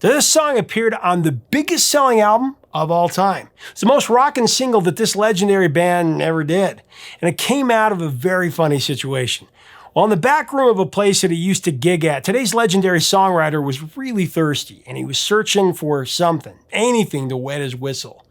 So this song appeared on the biggest selling album of all time. It's the most rockin' single that this legendary band ever did. And it came out of a very funny situation. While in the back room of a place that he used to gig at, today's legendary songwriter was really thirsty and he was searching for something, anything to wet his whistle.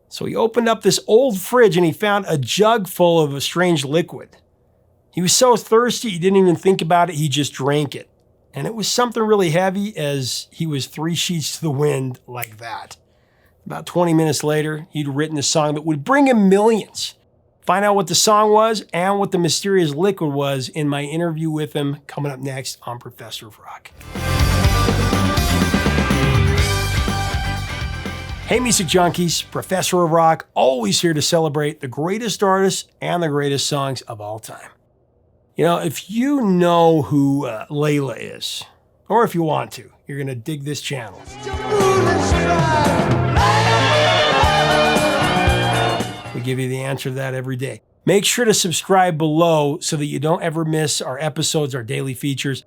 So he opened up this old fridge and he found a jug full of a strange liquid. He was so thirsty he didn't even think about it, he just drank it. And it was something really heavy as he was 3 sheets to the wind like that. About 20 minutes later, he'd written a song that would bring him millions. Find out what the song was and what the mysterious liquid was in my interview with him coming up next on Professor of Rock. Hey music junkies, Professor of Rock, always here to celebrate the greatest artists and the greatest songs of all time. You know, if you know who Layla is, or if you want to, you're going to dig this channel. We give you the answer to that every day. Make sure to subscribe below so that you don't ever miss our episodes, our daily features,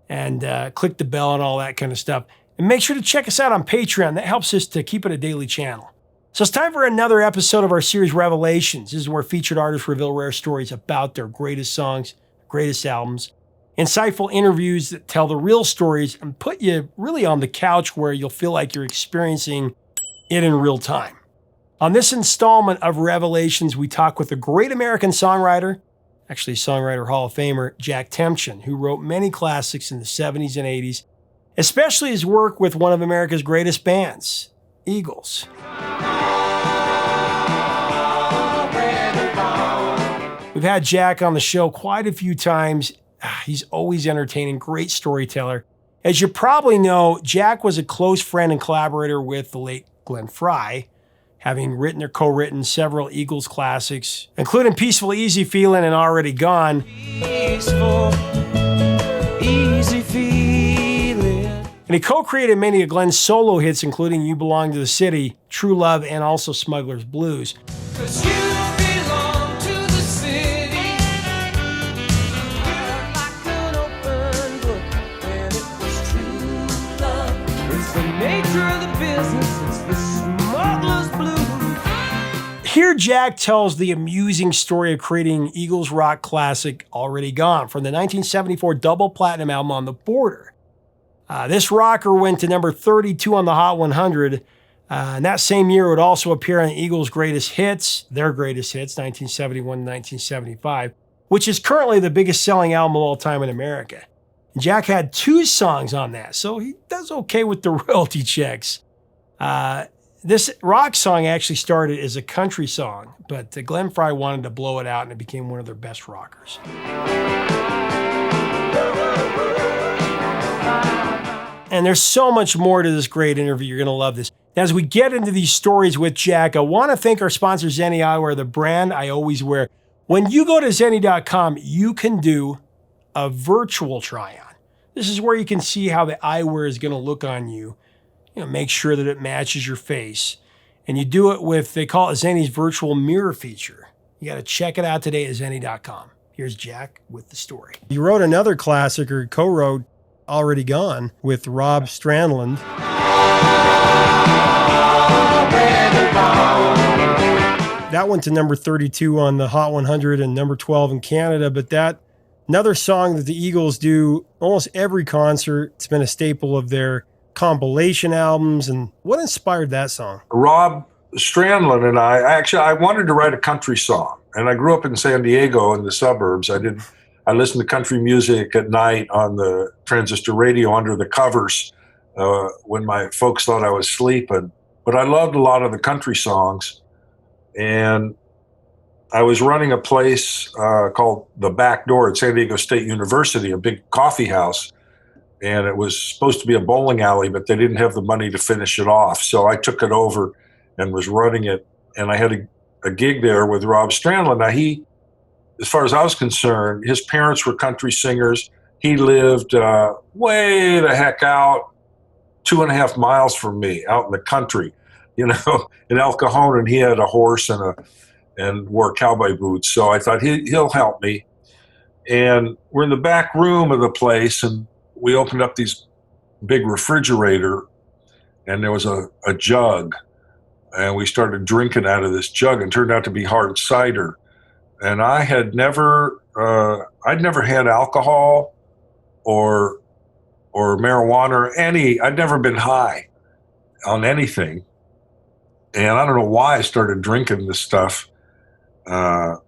and click the bell and all that kind of stuff. And make sure to check us out on Patreon. That helps us to keep it a daily channel. So it's time for another episode of our series Revelations. This is where featured artists reveal rare stories about their greatest songs, greatest albums, insightful interviews that tell the real stories and put you really on the couch where you'll feel like you're experiencing it in real time. On this installment of Revelations, we talk with a great American songwriter, actually Songwriter Hall of Famer, Jack Tempchin, who wrote many classics in the 70s and 80s, especially his work with one of America's greatest bands, Eagles. We've had Jack on the show quite a few times. He's always entertaining, great storyteller. As you probably know, Jack was a close friend and collaborator with the late Glenn Frey, having written or co-written several Eagles classics, including Peaceful, Easy Feeling and Already Gone. Peaceful, easy feeling. And he co-created many of Glenn's solo hits, including You Belong to the City, True Love, and also Smuggler's Blues. 'Cause you belong to the city. You're like an open book, and it was true love. It's the nature of the business, it's the Smuggler's Blues. Here Jack tells the amusing story of creating Eagles rock classic Already Gone from the 1974 double platinum album On the Border. This rocker went to number 32 on the Hot 100. And that same year, it would also appear on Eagles' greatest hits, their greatest hits, 1971 and 1975, which is currently the biggest selling album of all time in America. And Jack had 2 songs on that, so he does okay with the royalty checks. This rock song actually started as a country song, but Glenn Frey wanted to blow it out and it became one of their best rockers. And there's so much more to this great interview. You're going to love this. As we get into these stories with Jack, I want to thank our sponsor, Zenni Eyewear, the brand I always wear. When you go to Zenni.com, you can do a virtual try-on. This is where you can see how the eyewear is going to look on you. You know, make sure that it matches your face. And you do it with, they call it Zenni's virtual mirror feature. You got to check it out today at Zenni.com. Here's Jack with the story. He wrote another classic, or co-wrote Already Gone, with Rob Strandland. That went to number 32 on the Hot 100 and number 12 in Canada, but that, another song that the Eagles do almost every concert. It's been a staple of their compilation albums. And what inspired that song? Rob Strandland and I wanted to write a country song, and I grew up in San Diego in the suburbs. I listened to country music at night on the transistor radio under the covers when my folks thought I was sleeping. But I loved a lot of the country songs, and I was running a place called The Back Door at San Diego State University, a big coffee house. And it was supposed to be a bowling alley, but they didn't have the money to finish it off. So I took it over and was running it. And I had a gig there with Rob Strandland. Now he, as far as I was concerned, his parents were country singers. He lived way the heck out, 2.5 miles from me, out in the country, you know, in El Cajon. And he had a horse and wore cowboy boots. So I thought he'll help me. And we're in the back room of the place, and we opened up these big refrigerator and there was a jug, and we started drinking out of this jug, and it turned out to be hard cider. And I had I'd never had alcohol or marijuana or I'd never been high on anything. And I don't know why I started drinking this stuff. But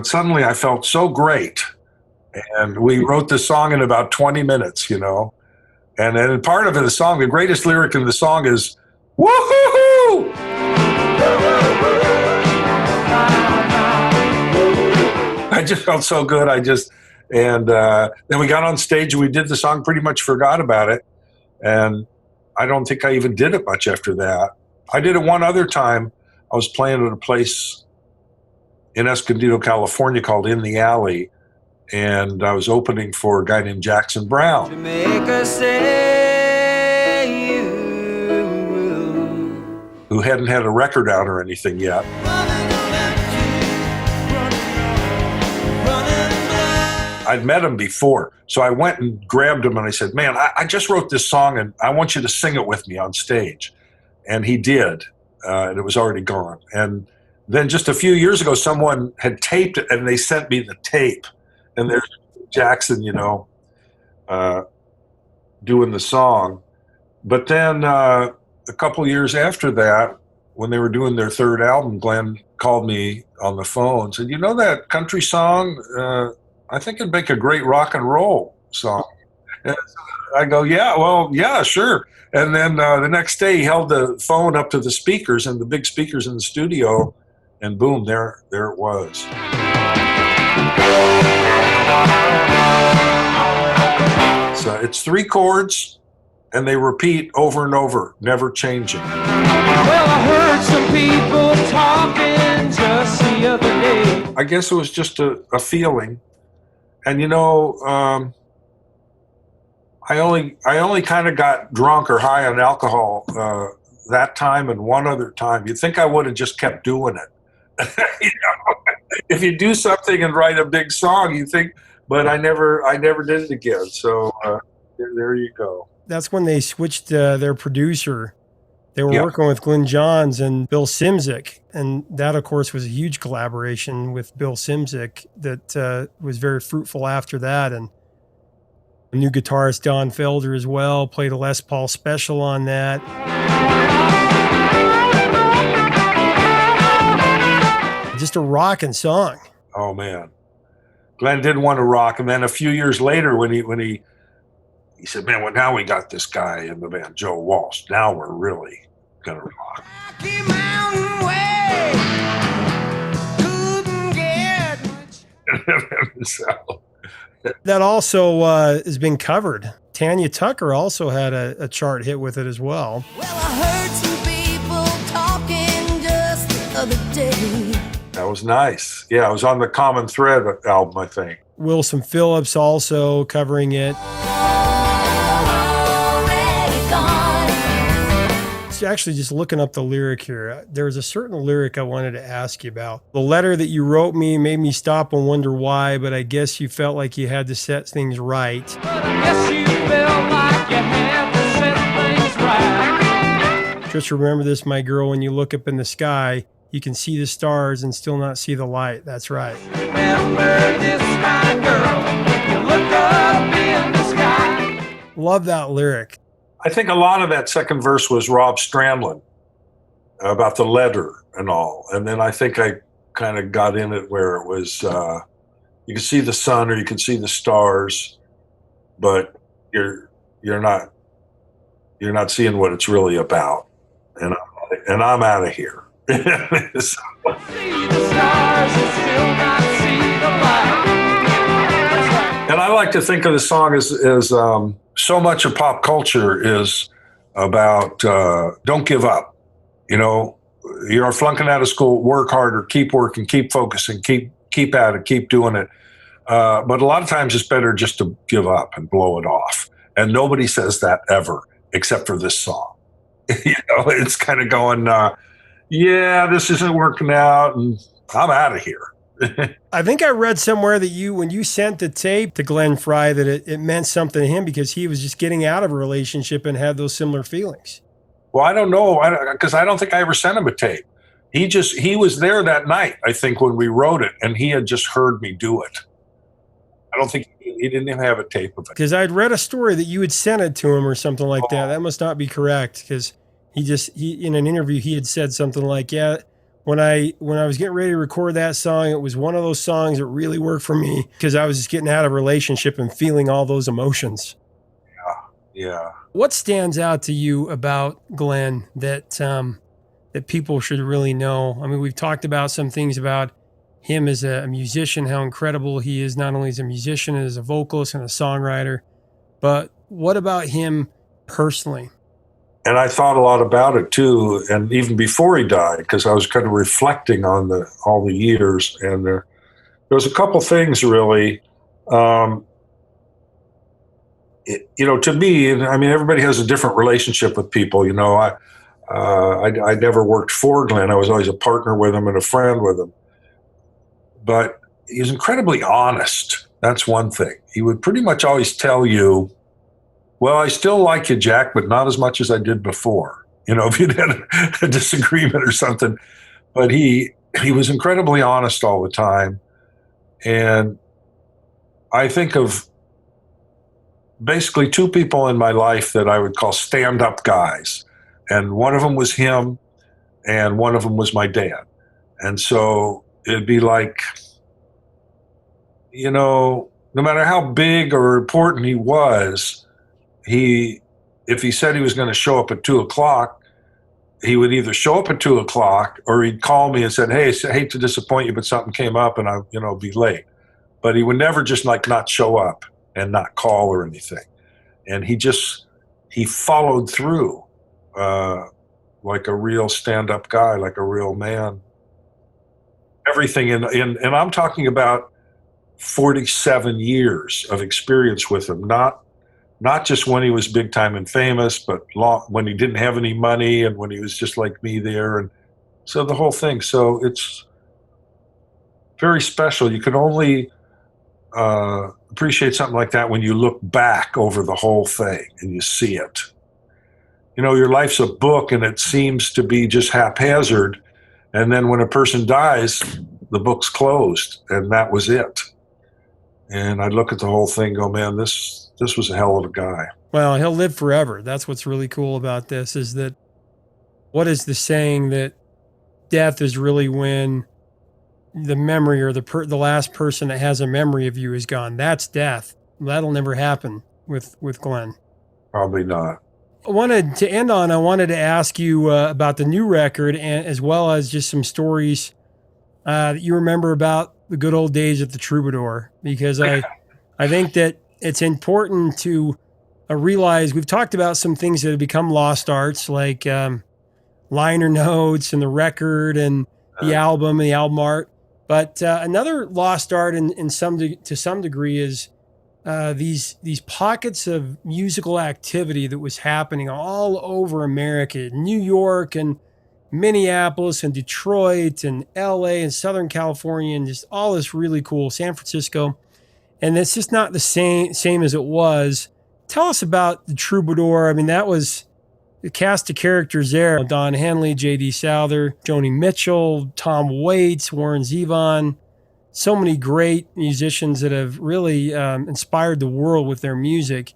suddenly I felt so great. And we wrote this song in about 20 minutes, And then part of the song, the greatest lyric in the song is, woo-hoo-hoo! I just felt so good. And then we got on stage and we did the song, pretty much forgot about it. And I don't think I even did it much after that. I did it one other time. I was playing at a place in Escondido, California called In the Alley. And I was opening for a guy named Jackson Brown. Who hadn't had a record out or anything yet. I'd met him before. So I went and grabbed him and I said, man, I just wrote this song and I want you to sing it with me on stage. And he did. And it was already gone. And then just a few years ago, someone had taped it and they sent me the tape. And there's Jackson, doing the song. But then a couple years after that, when they were doing their third album, Glenn called me on the phone and said, that country song, I think it'd make a great rock and roll song. And I go, yeah, sure. And then the next day he held the phone up to the speakers and the big speakers in the studio, and boom, there it was. So it's 3 chords, and they repeat over and over, never changing. Well, I heard some people talking just the other day. I guess it was just a feeling. And I only kind of got drunk or high on alcohol that time and one other time. You'd think I would have just kept doing it. If you do something and write a big song, you think, but I never did it again. So there you go. That's when they switched their producer. They were working with Glenn Johns and Bill Szymczyk. And that, of course, was a huge collaboration with Bill Szymczyk that was very fruitful after that. And a new guitarist, Don Felder, as well, played a Les Paul special on that. Just a rocking song. Oh, man. Glenn did want to rock. And then a few years later, when he said, man, well, now we got this guy in the band, Joe Walsh. Now we're really going to rock. So. That also has been covered. Tanya Tucker also had a chart hit with it as well. Well, I heard some people talking just the other day. That was nice. Yeah, it was on the Common Thread album, I think. Wilson Phillips also covering it. Actually, just looking up the lyric here, there was a certain lyric I wanted to ask you about. The letter that you wrote me made me stop and wonder why, but I guess you felt like you had to set things right. But I guess you felt like you had to set things right. Just remember this, my girl, when you look up in the sky, you can see the stars and still not see the light. That's right. Remember this, my girl, when you look up in the sky. Love that lyric. I think a lot of that second verse was Rob Strandlin about the letter and all. And then I think I kind of got in it where it was, you can see the sun or you can see the stars, but you're not seeing what it's really about. And I'm out of here. So. See the stars and still not see the light. And I like to think of the song as so much of pop culture is about don't give up. You're flunking out of school, work harder, keep working, keep focusing, keep at it, keep doing it. But a lot of times it's better just to give up and blow it off. And nobody says that ever, except for this song. It's kind of going, this isn't working out, and I'm out of here. I think I read somewhere that when you sent the tape to Glenn Frey, that it meant something to him because he was just getting out of a relationship and had those similar feelings. Well, I don't know, because I don't think I ever sent him a tape. He was there that night, I think, when we wrote it, and he had just heard me do it. I don't think he didn't even have a tape of it. Because I'd read a story that you had sent it to him or something like that. That must not be correct, because he in an interview he had said something like, yeah, when I was getting ready to record that song, it was one of those songs that really worked for me because I was just getting out of a relationship and feeling all those emotions. Yeah. What stands out to you about Glenn that that people should really know? I mean, we've talked about some things about him as a musician, how incredible he is, not only as a musician, as a vocalist and a songwriter, but what about him personally? And I thought a lot about it too, and even before he died, because I was kind of reflecting on all the years, and there was a couple things really. To me, and I mean, everybody has a different relationship with people. I never worked for Glenn. I was always a partner with him and a friend with him. But he was incredibly honest. That's one thing. He would pretty much always tell you, well, I still like you, Jack, but not as much as I did before. If you'd had a disagreement or something. But he was incredibly honest all the time. And I think of basically two people in my life that I would call stand-up guys. And one of them was him, and one of them was my dad. And so it'd be like, no matter how big or important he was, if he said he was going to show up at 2:00, he would either show up at 2:00 or he'd call me and said, hey, I hate to disappoint you, but something came up and I'll be late. But he would never just not show up and not call or anything. And he followed through like a real stand-up guy, like a real man. Everything and I'm talking about 47 years of experience with him, not just when he was big time and famous, but when he didn't have any money and when he was just like me there. And so the whole thing. So it's very special. You can only appreciate something like that when you look back over the whole thing and you see it. Your life's a book and it seems to be just haphazard. And then when a person dies, the book's closed and that was it. And I look at the whole thing and go, man, this was a hell of a guy. Well, he'll live forever. That's what's really cool about this, is that what is the saying that death is really when the memory or the last person that has a memory of you is gone. That's death. That'll never happen with Glenn. Probably not. I wanted to ask you about the new record, and as well as just some stories that you remember about the good old days at the Troubadour, because I think that it's important to realize we've talked about some things that have become lost arts, like liner notes and the record and the album and the album art. But another lost art to some degree is these pockets of musical activity that was happening all over America, New York and Minneapolis and Detroit and LA and Southern California, and just all this really cool, San Francisco. And it's just not the same as it was. Tell us about the Troubadour. I mean, that was the cast of characters there: Don Henley, J.D. Souther, Joni Mitchell, Tom Waits, Warren Zevon. So many great musicians that have really inspired the world with their music.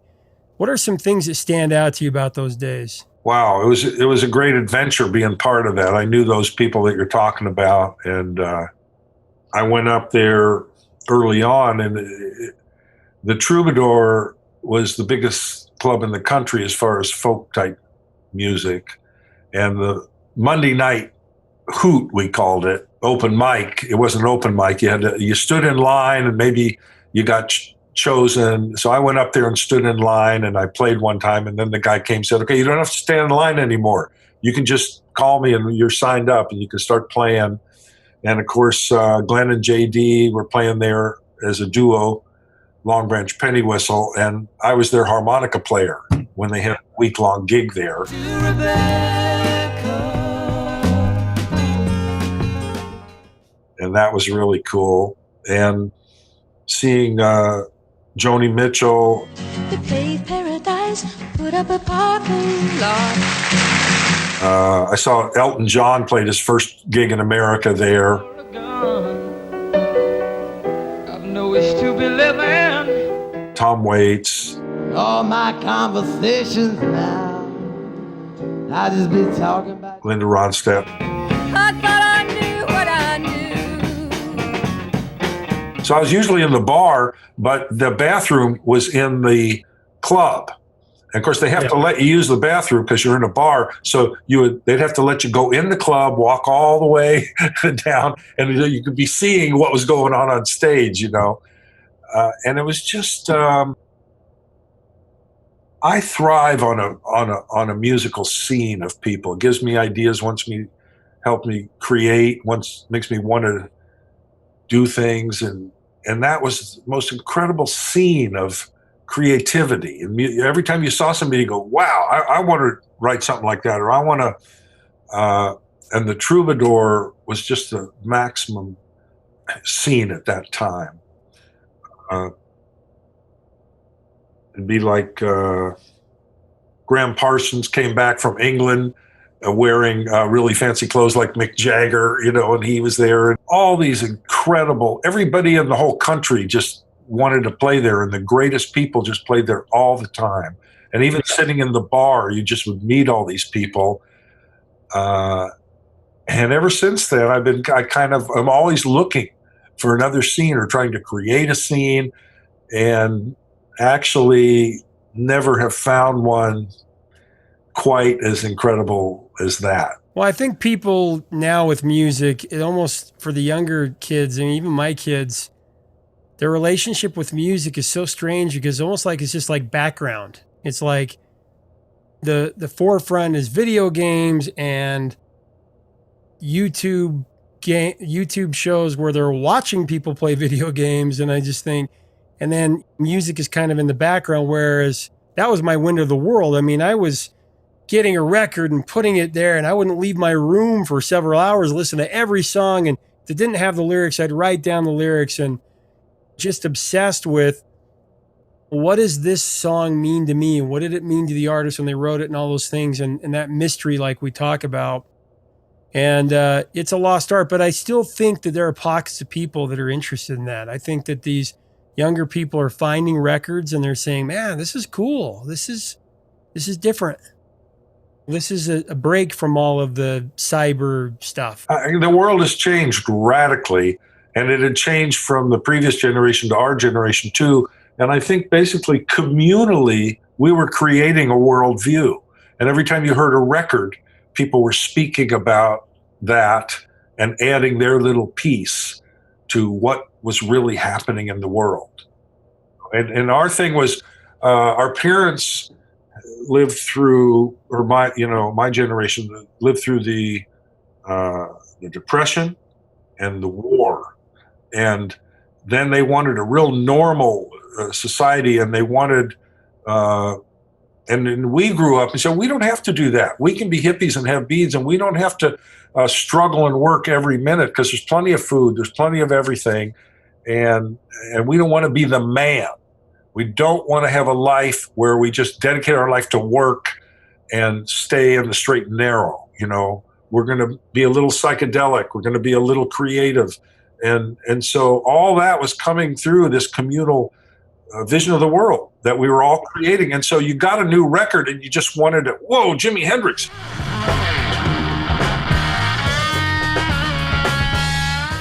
What are some things that stand out to you about those days? Wow, it was a great adventure being part of that. I knew those people that you're talking about, and I went up there early on, and the Troubadour was the biggest club in the country as far as folk type music. And the Monday night hoot, we called it, open mic. It wasn't an open mic. You stood in line and maybe you got chosen. So I went up there and stood in line and I played one time, and then the guy came and said, okay, you don't have to stand in line anymore. You can just call me and you're signed up and you can start playing. And of course, Glenn and JD were playing there as a duo, Long Branch Penny Whistle, and I was their harmonica player when they had a week-long gig there. And that was really cool. And seeing Joni Mitchell. They paved paradise, put up a parking lot. I saw Elton John played his first gig in America there. I've no wish to be living. Tom Waits. All my conversations now, I just be talking about Linda Ronstadt. I thought I knew what I knew. So I was usually in the bar, but the bathroom was in the club. And of course, they have to let you use the bathroom because you're in a bar. So they'd have to let you go in the club, walk all the way down, and you could be seeing what was going on stage, you know. And it was just, I thrive on a musical scene of people. It gives me ideas, helps me create, makes me want to do things, and that was the most incredible scene of creativity. And every time you saw somebody, you go, wow, I want to write something like that, or I want to, and the Troubadour was just the maximum scene at that time. It'd be like Graham Parsons came back from England wearing really fancy clothes like Mick Jagger, you know, and he was there. And all these incredible, everybody in the whole country just wanted to play there, and the greatest people just played there all the time. And even sitting in the bar, you just would meet all these people. And ever since then, I'm always looking for another scene or trying to create a scene, and actually never have found one quite as incredible as that. Well, I think people now with music, it almost, for the younger kids and even my kids, their relationship with music is so strange because almost like it's just like background. It's like the forefront is video games and YouTube shows where they're watching people play video games, and I just think, and then music is kind of in the background, whereas that was my window of the world. I mean, I was getting a record and putting it there, and I wouldn't leave my room for several hours, listen to every song, and if it didn't have the lyrics, I'd write down the lyrics, and just obsessed with what does this song mean to me? What did it mean to the artist when they wrote it, and all those things, and that mystery like we talk about. And it's a lost art, but I still think that there are pockets of people that are interested in that. I think that these younger people are finding records and they're saying, man, this is cool. This is different. This is a break from all of the cyber stuff. The world has changed radically, and it had changed from the previous generation to our generation too. And I think basically communally, we were creating a worldview. And every time you heard a record, people were speaking about that and adding their little piece to what was really happening in the world. And our thing was, our parents lived through, or my generation lived through the Depression and the war. And then they wanted a real normal society, and they wanted, and we grew up and said, we don't have to do that. We can be hippies and have beads, and we don't have to struggle and work every minute because there's plenty of food, there's plenty of everything, and we don't want to be the man. We don't want to have a life where we just dedicate our life to work and stay in the straight and narrow. You know, we're going to be a little psychedelic. We're going to be a little creative. And so all that was coming through this communal vision of the world that we were all creating. And so you got a new record and you just wanted to, whoa, Jimi Hendrix.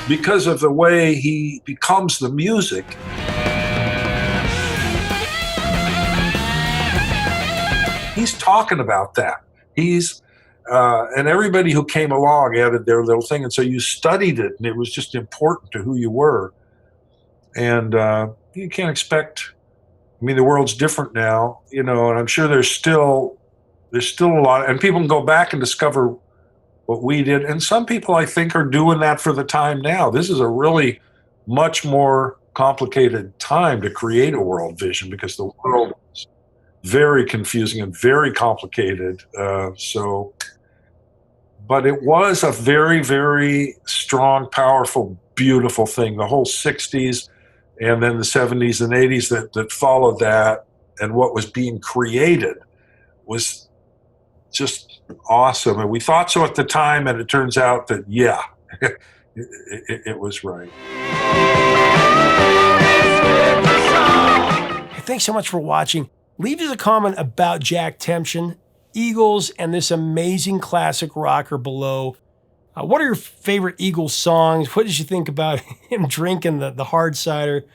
Because of the way he becomes the music. He's talking about that. And everybody who came along added their little thing. And so you studied it, and it was just important to who you were. And you can't expect, I mean, the world's different now, you know, and I'm sure there's still a lot, and people can go back and discover what we did. And some people, I think, are doing that for the time now. This is a really much more complicated time to create a world vision because the world is very confusing and very complicated. But it was a very, very strong, powerful, beautiful thing. The whole 60s and then the 70s and 80s that followed that, and what was being created was just awesome. And we thought so at the time, and it turns out that, yeah, it was right. Hey, thanks so much for watching. Leave us a comment about Jack Tempchin, Eagles, and this amazing classic rocker below. What are your favorite Eagles songs? What did you think about him drinking the hard cider?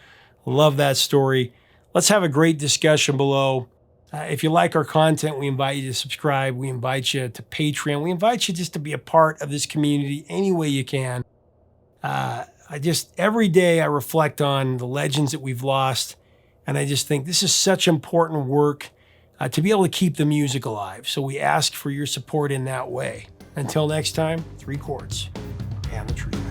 Love that story. Let's have a great discussion below. If you like our content, we invite you to subscribe. We invite you to Patreon. We invite you just to be a part of this community any way you can. Every day I reflect on the legends that we've lost, and I just think this is such important work to be able to keep the music alive. So we ask for your support in that way. Until next time, 3 chords and the truth.